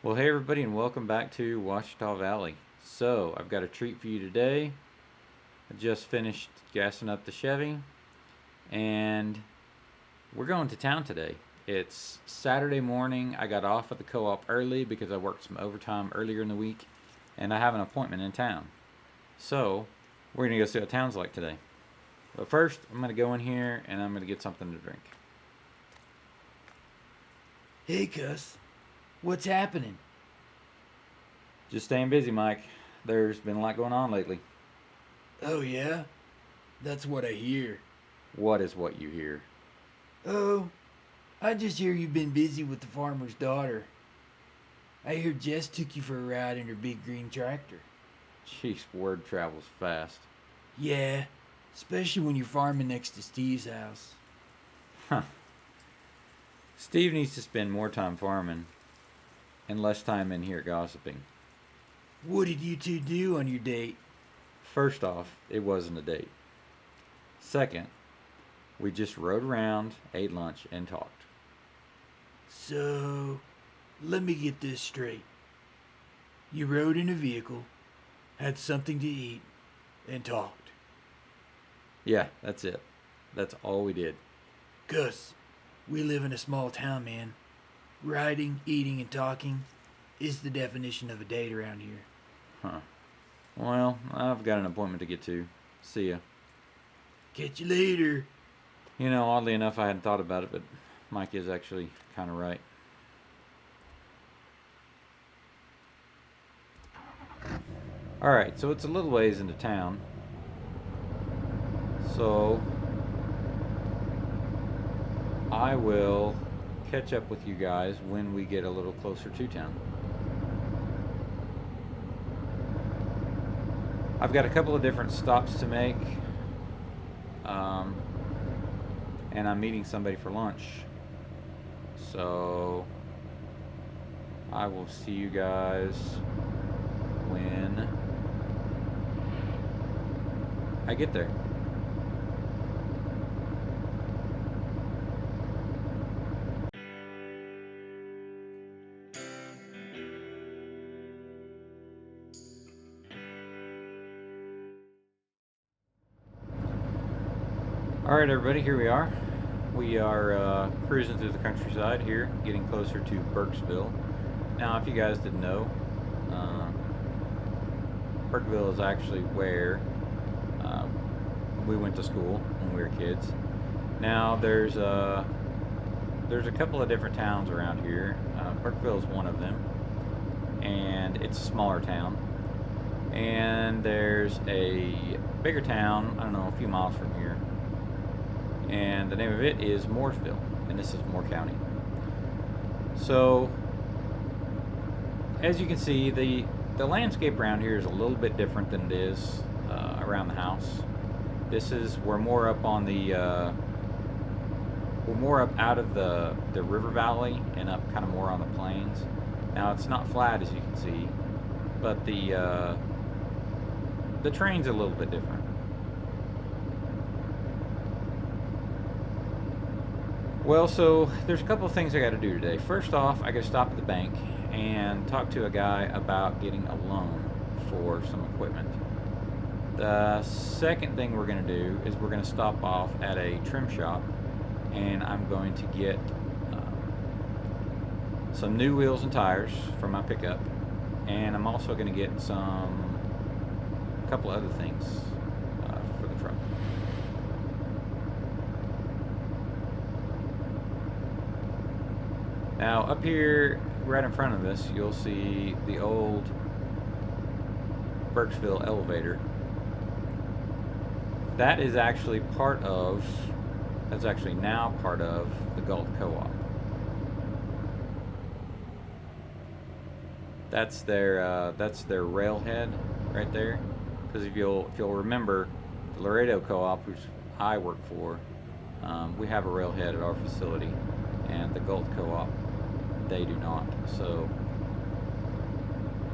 Well, hey everybody, and welcome back to Washita Valley. So, I've got a treat for you today. I just finished gassing up the Chevy, and we're going to town today. It's Saturday morning. I got off at the co-op early because I worked some overtime earlier in the week, and I have an appointment in town. So, we're going to go see what town's like today. But first, I'm going to go in here and I'm going to get something to drink. Hey, Cuss. What's happening? Just staying busy, Mike. There's been a lot going on lately. Oh, yeah? That's what I hear. What is what you hear? Oh, I just hear you've been busy with the farmer's daughter. I hear Jess took you for a ride in her big green tractor. Jeez, word travels fast. Yeah, especially when you're farming next to Steve's house. Huh. Steve needs to spend more time farming and less time in here gossiping. What did you two do on your date? First off, it wasn't a date. Second, we just rode around, ate lunch, and talked. So, let me get this straight. You rode in a vehicle, had something to eat, and talked. Yeah, that's it. That's all we did. Cuss, we live in a small town, man. Riding, eating, and talking is the definition of a date around here. Huh. Well, I've got an appointment to get to. See ya. Catch you later. You know, oddly enough, I hadn't thought about it, but Mike is actually kind of right. Alright, so it's a little ways into town. So, I will catch up with you guys when we get a little closer to town. I've got a couple of different stops to make, and I'm meeting somebody for lunch. So, I will see you guys when I get there. Alright everybody, here we are. We are cruising through the countryside here, getting closer to Burksville. Now, if you guys didn't know, Burksville is actually where we went to school when we were kids. Now, there's a couple of different towns around here. Burksville is one of them, and it's a smaller town. And there's a bigger town, I don't know, a few miles from here, and the name of it is Mooresville, and this is Moore County. So, as you can see, the landscape around here is a little bit different than it is around the house. We're more up on we're more up out of the river valley and up kind of more on the plains. Now, it's not flat, as you can see, but the terrain's a little bit different. Well, so there's a couple of things I got to do today. First off, I got to stop at the bank and talk to a guy about getting a loan for some equipment. The second thing we're going to do is we're going to stop off at a trim shop, and I'm going to get some new wheels and tires for my pickup, and I'm also going to get a couple other things for the truck. Now, up here, right in front of us, you'll see the old Burksville elevator. That's actually now part of the Galt Co-op. That's their railhead right there. Because if you'll remember, the Laredo Co-op, which I work for, we have a railhead at our facility, and the Galt Co-op, they do not. So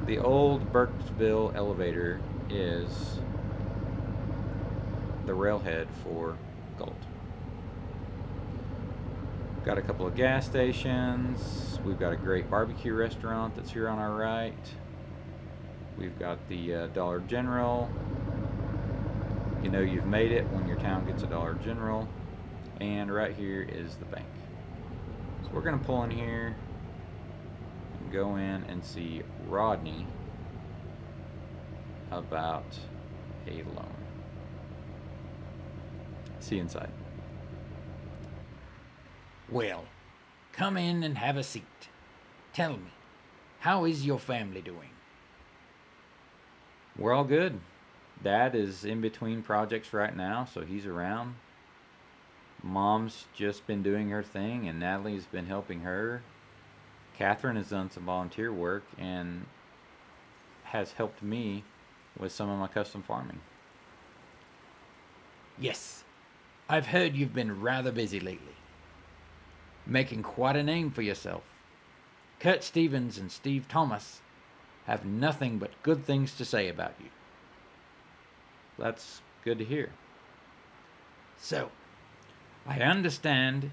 the old Burksville elevator is the railhead for Galt. Got a couple of gas stations. We've got a great barbecue restaurant that's here on our right. We've got the Dollar General. You know you've made it when your town gets a Dollar General. And right here is the bank. So we're going to pull in here and go in and see Rodney about a loan. See you inside. Well, come in and have a seat. Tell me, how is your family doing? We're all good. Dad is in between projects right now, so he's around. Mom's just been doing her thing, and Natalie's been helping her. Catherine has done some volunteer work and has helped me with some of my custom farming. Yes, I've heard you've been rather busy lately. Making quite a name for yourself. Kurt Stevens and Steve Thomas have nothing but good things to say about you. That's good to hear. So, I understand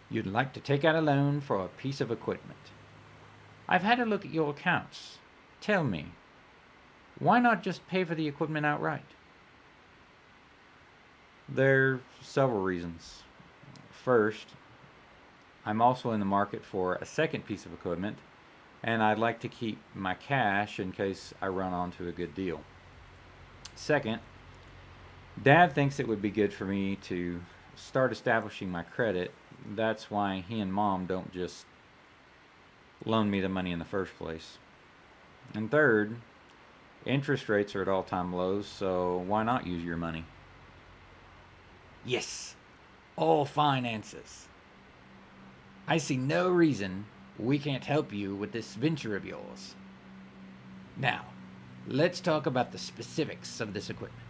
you'd like to take out a loan for a piece of equipment. I've had a look at your accounts. Tell me, why not just pay for the equipment outright? There are several reasons. First, I'm also in the market for a second piece of equipment, and I'd like to keep my cash in case I run onto a good deal. Second, Dad thinks it would be good for me to start establishing my credit. That's why he and Mom don't just loan me the money in the first place. And third, interest rates are at all-time lows, so why not use your money? Yes, all fine answers. I see no reason we can't help you with this venture of yours. Now, let's talk about the specifics of this equipment.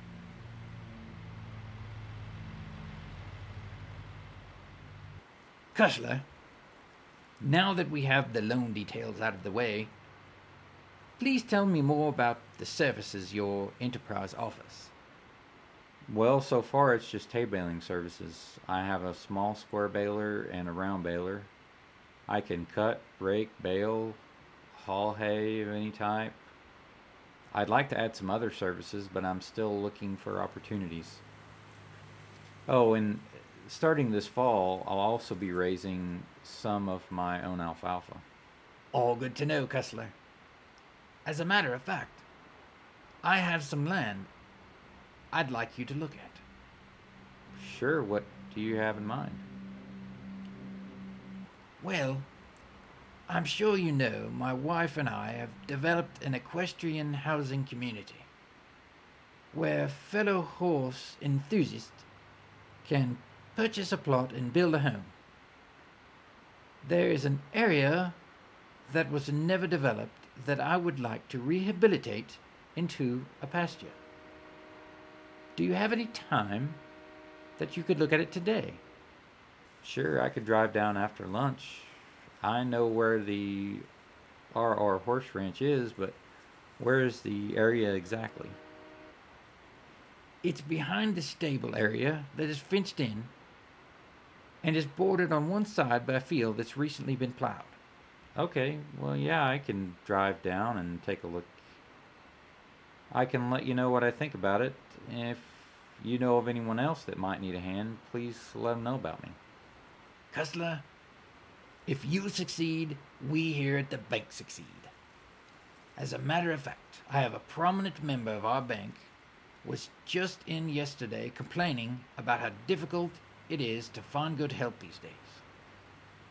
Cussler, now that we have the loan details out of the way, please tell me more about the services your enterprise offers. Well, so far it's just hay baling services. I have a small square baler and a round baler. I can cut, rake, bale, haul hay of any type. I'd like to add some other services, but I'm still looking for opportunities. Oh, and starting this fall, I'll also be raising some of my own alfalfa. All good to know, Cussler. As a matter of fact, I have some land I'd like you to look at. Sure, what do you have in mind? Well, I'm sure you know my wife and I have developed an equestrian housing community where fellow horse enthusiasts can purchase a plot and build a home. There is an area that was never developed that I would like to rehabilitate into a pasture. Do you have any time that you could look at it today? Sure, I could drive down after lunch. I know where the RR Horse Ranch is, but where is the area exactly? It's behind the stable area that is fenced in and is bordered on one side by a field that's recently been plowed. Okay, well, yeah, I can drive down and take a look. I can let you know what I think about it. If you know of anyone else that might need a hand, please let them know about me. Cussler, if you succeed, we here at the bank succeed. As a matter of fact, I have a prominent member of our bank was just in yesterday complaining about how difficult it is to find good help these days.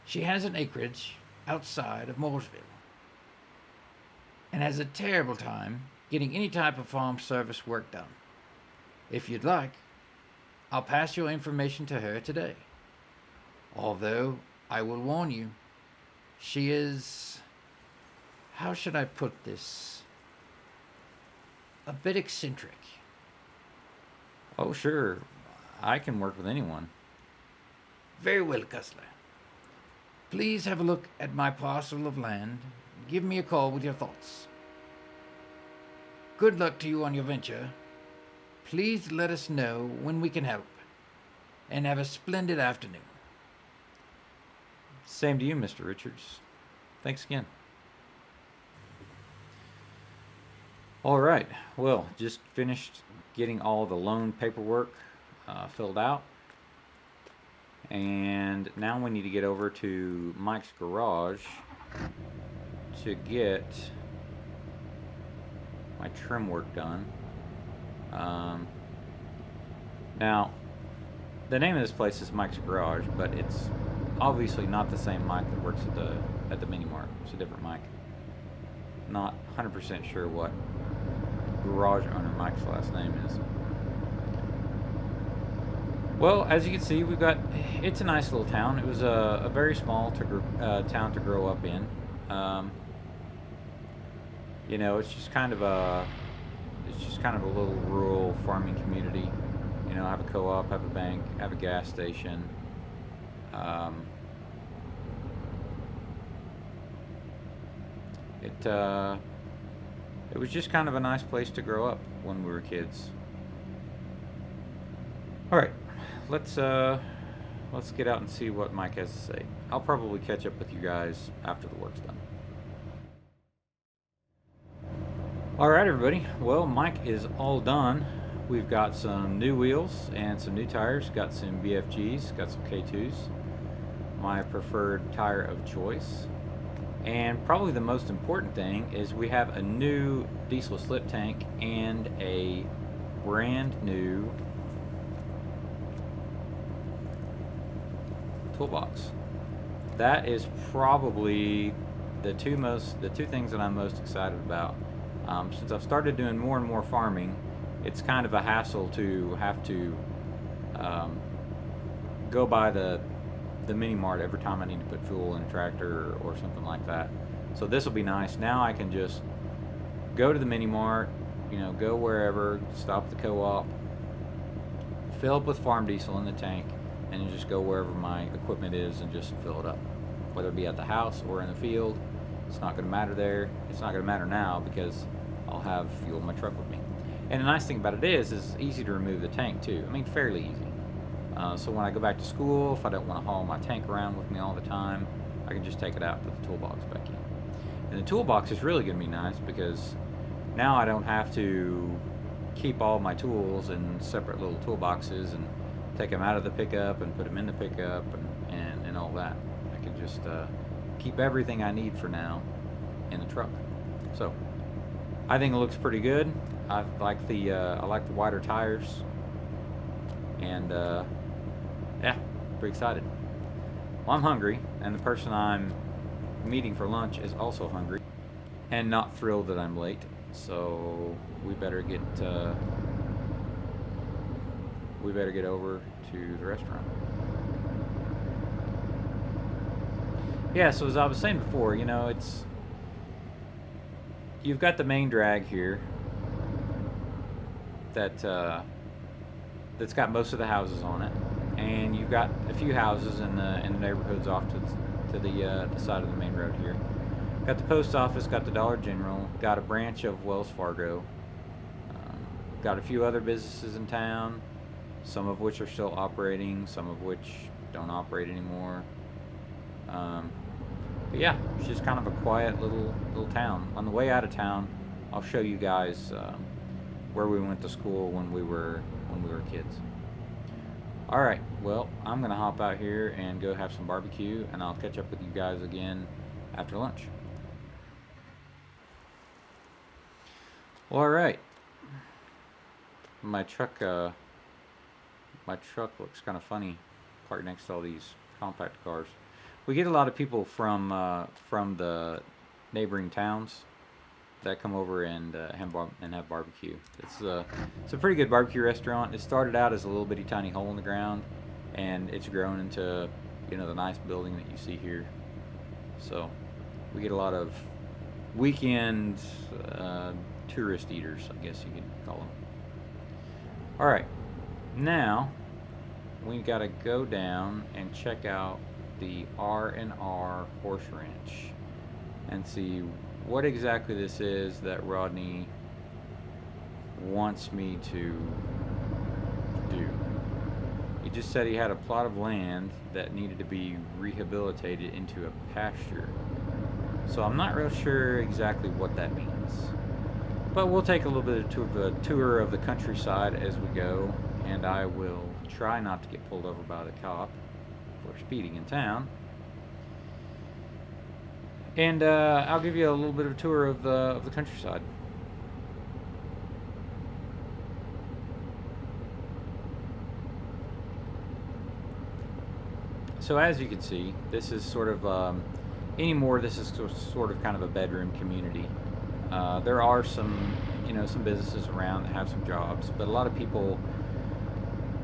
She has an acreage outside of Mooresville and has a terrible time getting any type of farm service work done. If you'd like, I'll pass your information to her today. Although, I will warn you, she is, how should I put this, a bit eccentric. Oh, sure. I can work with anyone. Very well, Cussler. Please have a look at my parcel of land. Give me a call with your thoughts. Good luck to you on your venture. Please let us know when we can help. And have a splendid afternoon. Same to you, Mr. Richards. Thanks again. All right. Well, just finished getting all the loan paperwork filled out. And now we need to get over to Mike's garage to get my trim work done. Now, the name of this place is Mike's Garage, but it's obviously not the same Mike that works at the mini mart. It's a different Mike. Not 100% sure what garage owner Mike's last name is. Well, as you can see, it's a nice little town. It was a very small town to grow up in. It's just kind of a little rural farming community. Have a co-op, have a bank, have a gas station. It was just kind of a nice place to grow up when we were kids. All right, let's get out and see what Mike has to say. I'll probably catch up with you guys after the work's done. All right, everybody. Well, Mike is all done. We've got some new wheels and some new tires. Got some BFGs, got some K2s. My preferred tire of choice. And probably the most important thing is we have a new diesel slip tank and a brand new toolbox. That is probably the two things that I'm most excited about. Since I've started doing more and more farming, it's kind of a hassle to have to go by the mini mart every time I need to put fuel in a tractor or something like that. So this will be nice. Now I can just go to the mini mart, go wherever, stop at the co-op, fill up with farm diesel in the tank, and just go wherever my equipment is and just fill it up. Whether it be at the house or in the field, it's not going to matter there. It's not going to matter now because I'll have fuel in my truck with me. And the nice thing about it is it's easy to remove the tank too. Fairly easy. So when I go back to school, if I don't want to haul my tank around with me all the time, I can just take it out and put the toolbox back in. And the toolbox is really going to be nice because now I don't have to keep all my tools in separate little toolboxes and take them out of the pickup and put them in the pickup and all that. I can just keep everything I need for now in the truck. So I think it looks pretty good. I like the wider tires, and yeah, pretty excited. Well, I'm hungry, and the person I'm meeting for lunch is also hungry and not thrilled that I'm late. So we better get over to the restaurant. Yeah, so as I was saying before, you've got the main drag here that's got most of the houses on it, and you've got a few houses in the neighborhoods off to the side of the main road here. Got the post office, got the Dollar General, got a branch of Wells Fargo, got a few other businesses in town, some of which are still operating, some of which don't operate anymore. But yeah, it's just kind of a quiet little town. On the way out of town, I'll show you guys where we went to school when we were kids. All right, well, I'm gonna hop out here and go have some barbecue, and I'll catch up with you guys again after lunch. Well, all right. My truck looks kind of funny parked next to all these compact cars. We get a lot of people from the neighboring towns that come over and have barbecue. It's a pretty good barbecue restaurant. It started out as a little bitty tiny hole in the ground, and it's grown into the nice building that you see here. So we get a lot of weekend tourist eaters, I guess you could call them. All right, now we got to go down and check out the R&R Horse Ranch and see what exactly this is that Rodney wants me to do. He just said he had a plot of land that needed to be rehabilitated into a pasture. So I'm not real sure exactly what that means. But we'll take a little bit of a tour of the countryside as we go, and I will try not to get pulled over by the cop for speeding in town. And I'll give you a little bit of a tour of the countryside. So as you can see, this is sort of anymore. This is sort of kind of a bedroom community. There are some, some businesses around that have some jobs, but a lot of people,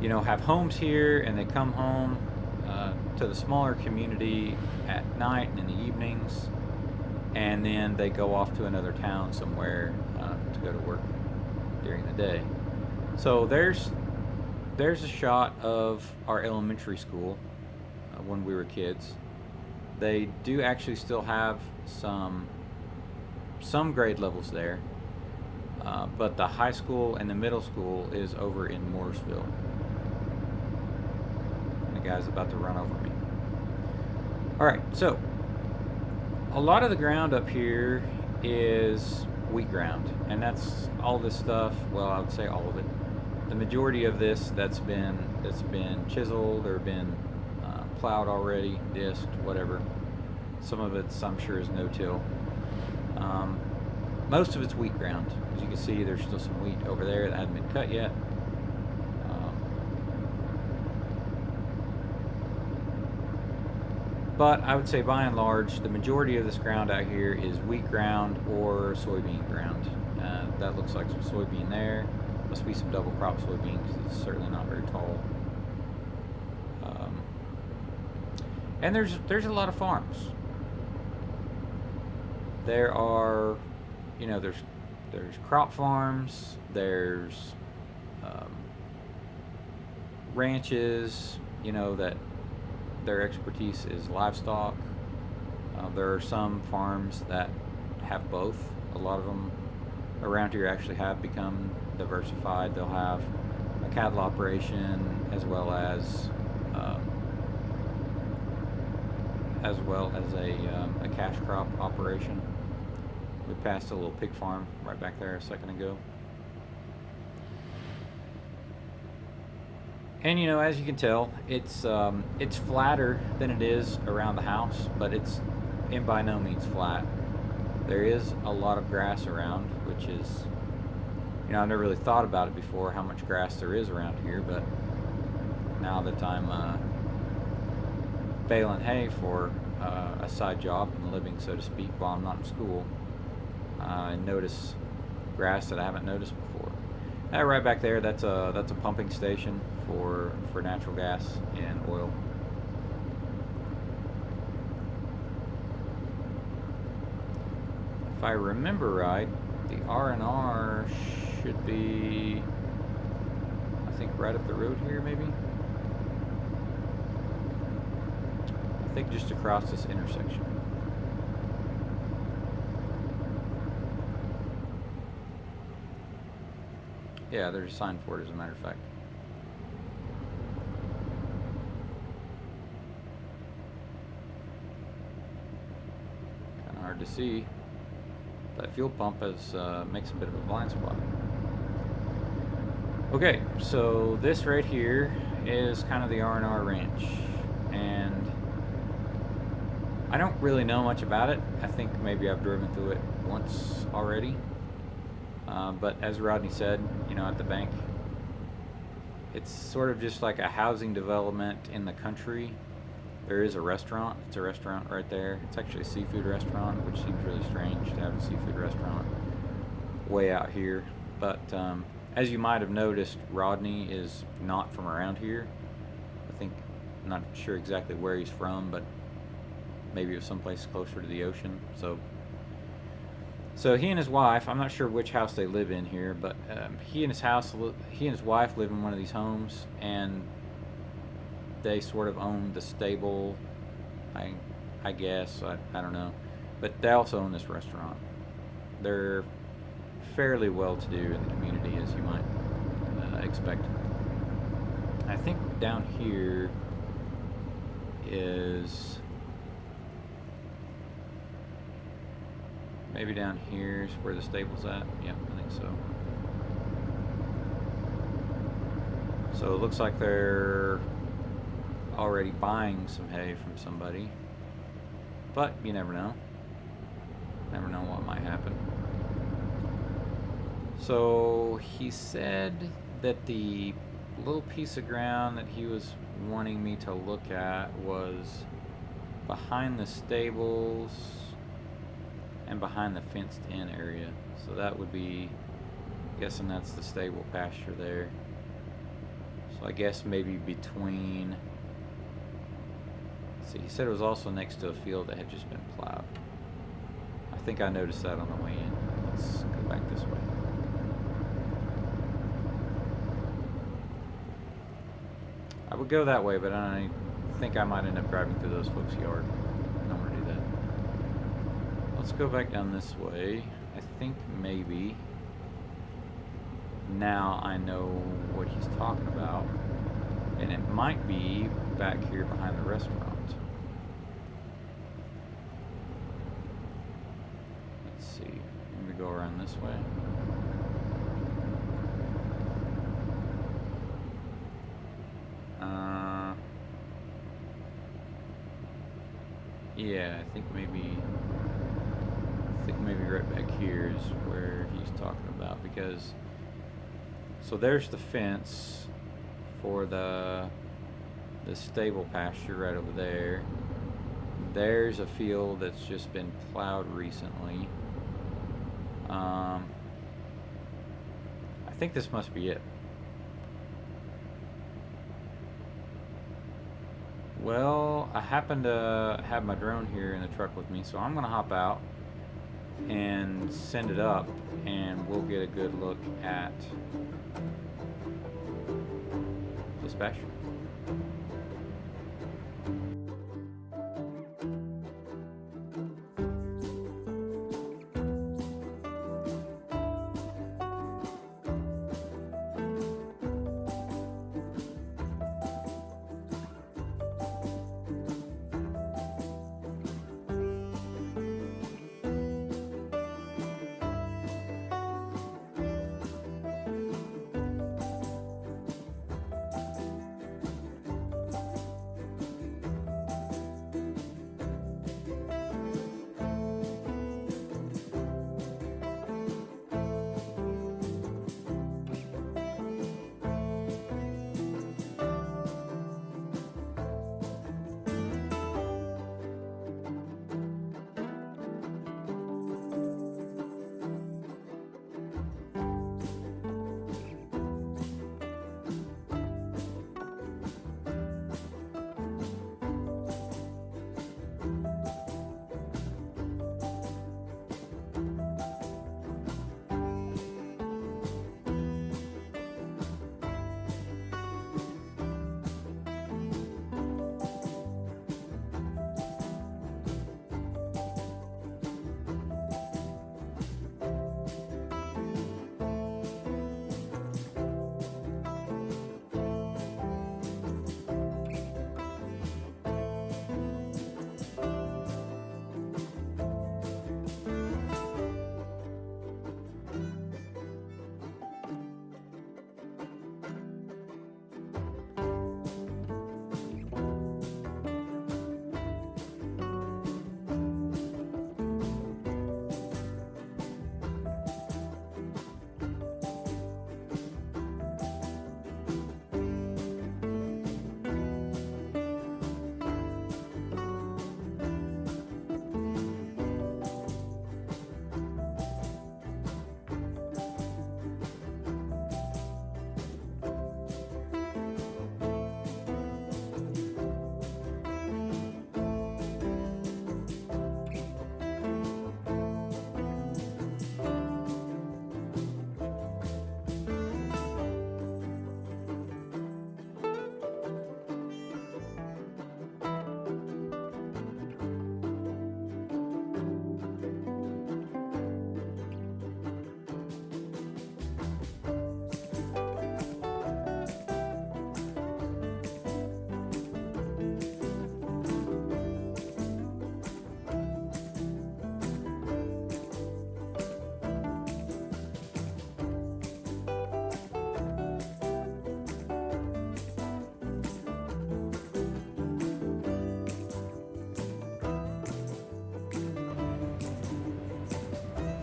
have homes here, and they come home to the smaller community at night and in the evenings, and then they go off to another town somewhere to go to work during the day. So there's a shot of our elementary school when we were kids. They do actually still have some grade levels there, but the high school and the middle school is over in Mooresville. And the guy's about to run over me. Alright, so a lot of the ground up here is wheat ground, and that's all this stuff. Well, I would say all of it. The majority of this that's been chiseled or been plowed already, disked, whatever. Some of it's, I'm sure, is no-till. Most of it's wheat ground. As you can see, there's still some wheat over there that hasn't been cut yet. But I would say, by and large, the majority of this ground out here is wheat ground or soybean ground. That looks like some soybean there. Must be some double crop soybean because it's certainly not very tall. And there's a lot of farms. There are, there's crop farms, there's ranches, that their expertise is livestock. There are some farms that have both. A lot of them around here actually have become diversified. They'll have a cattle operation as well as a cash crop operation. We passed a little pig farm right back there a second ago. And as you can tell, it's flatter than it is around the house, but it's by no means flat. There is a lot of grass around, which is, I never really thought about it before, how much grass there is around here, but now that I'm baling hay for a side job and living, so to speak, while I'm not in school, I notice grass that I haven't noticed before. Right back there, that's a pumping station for natural gas and oil. If I remember right, the R&R should be, I think, right up the road here, maybe. I think just across this intersection. Yeah, there's a sign for it, as a matter of fact. Kind of hard to see. That fuel pump makes a bit of a blind spot. Okay, so this right here is kind of the R&R ranch, and I don't really know much about it. I think maybe I've driven through it once already. But as Rodney said, at the bank, it's sort of just like a housing development in the country. There is a restaurant. It's a restaurant right there. It's actually a seafood restaurant, which seems really strange to have a seafood restaurant way out here. But as you might have noticed, Rodney is not from around here. I'm not sure exactly where he's from, but maybe it was someplace closer to the ocean. So he and his wife, I'm not sure which house they live in here, but he and his wife live in one of these homes, and they sort of own the stable, I guess, I don't know. But they also own this restaurant. They're fairly well-to-do in the community, as you might expect. I think down here is maybe down here's where the stable's at. Yep, I think so. So it looks like they're already buying some hay from somebody, but you never know. Never know what might happen. So he said that the little piece of ground that he was wanting me to look at was behind the stables and behind the fenced in area. So that would be, guessing that's the stable pasture there. So I guess maybe between, see, he said it was also next to a field that had just been plowed. I think I noticed that on the way in. Let's go back this way. I would go that way, but I think I might end up driving through those folks' yard. I don't want to do that. Let's go back down this way. I think maybe now I know what he's talking about, and it might be back here behind the restaurant. Let's see. Let me go around this way. Yeah, I think maybe right back here is where he's talking about, because so there's the fence for the stable pasture right over there. There's a field that's just been plowed recently. I think this must be it. Well, I happen to have my drone here in the truck with me, so I'm gonna hop out and send it up, and we'll get a good look at this pasture.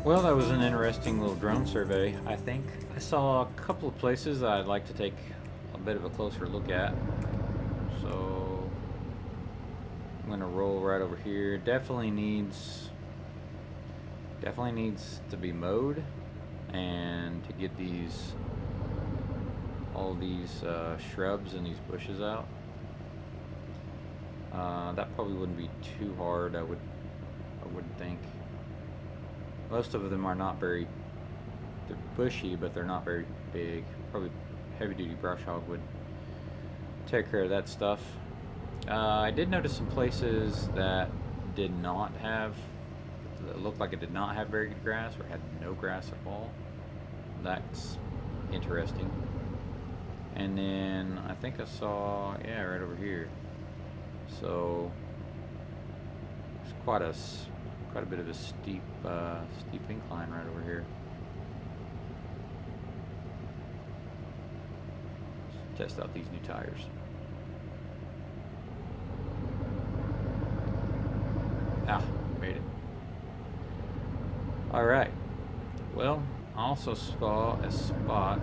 Well, that was an interesting little drone survey, I think. I saw a couple of places I'd like to take a bit of a closer look at. So I'm gonna roll right over here. Definitely needs to be mowed, and to get all these shrubs and these bushes out. That probably wouldn't be too hard. I wouldn't think. Most of them are not very, they're bushy, but they're not very big. Probably heavy duty brush hog would take care of that stuff. I did notice some places that looked like it did not have very good grass, or had no grass at all. That's interesting. And then I think I saw, right over here. So it's quite a bit of a steep incline right over here. Let's test out these new tires. Made it. All right. Well, I also saw a spot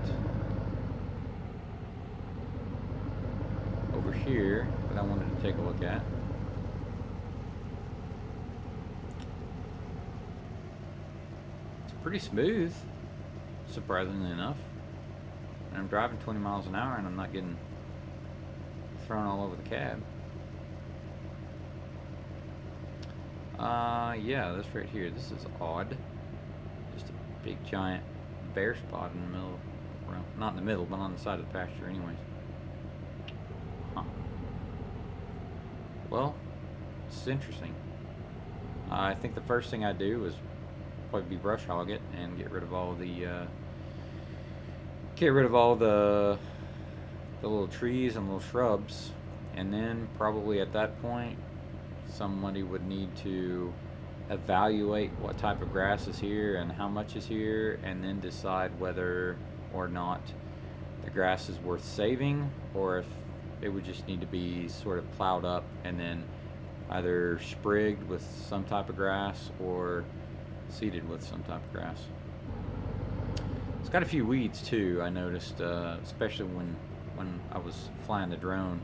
over here that I wanted to take a look at. It's pretty smooth, surprisingly enough. And I'm driving 20 miles an hour and I'm not getting thrown all over the cab. Yeah, this right here, this is odd. Just a big giant bare spot in the middle. Well, not in the middle, but on the side of the pasture anyways. Huh. Well, it's interesting. I think the first thing I'd do is probably be brush hog it and get rid of all the little trees and little shrubs, and then probably at that point somebody would need to evaluate what type of grass is here and how much is here, and then decide whether or not the grass is worth saving, or if it would just need to be sort of plowed up and then either sprigged with some type of grass or seeded with some type of grass. It's got a few weeds too, I noticed, especially when I was flying the drone.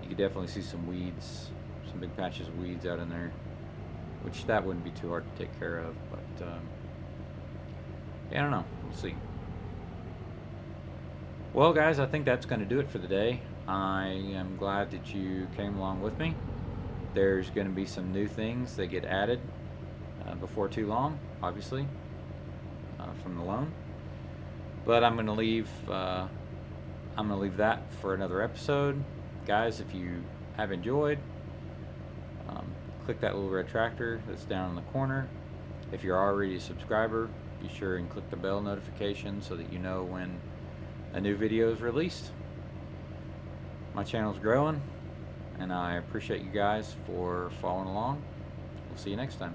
You could definitely see some weeds, some big patches of weeds out in there, which that wouldn't be too hard to take care of, but I don't know, we'll see. Well guys, I think that's going to do it for the day. I am glad that you came along with me. There's going to be some new things that get added before too long, obviously, from the loan. But I'm going to leave that for another episode. Guys, if you have enjoyed, click that little red tractor that's down in the corner. If you're already a subscriber, be sure and click the bell notification so that you know when a new video is released. My channel's growing, and I appreciate you guys for following along. We'll see you next time.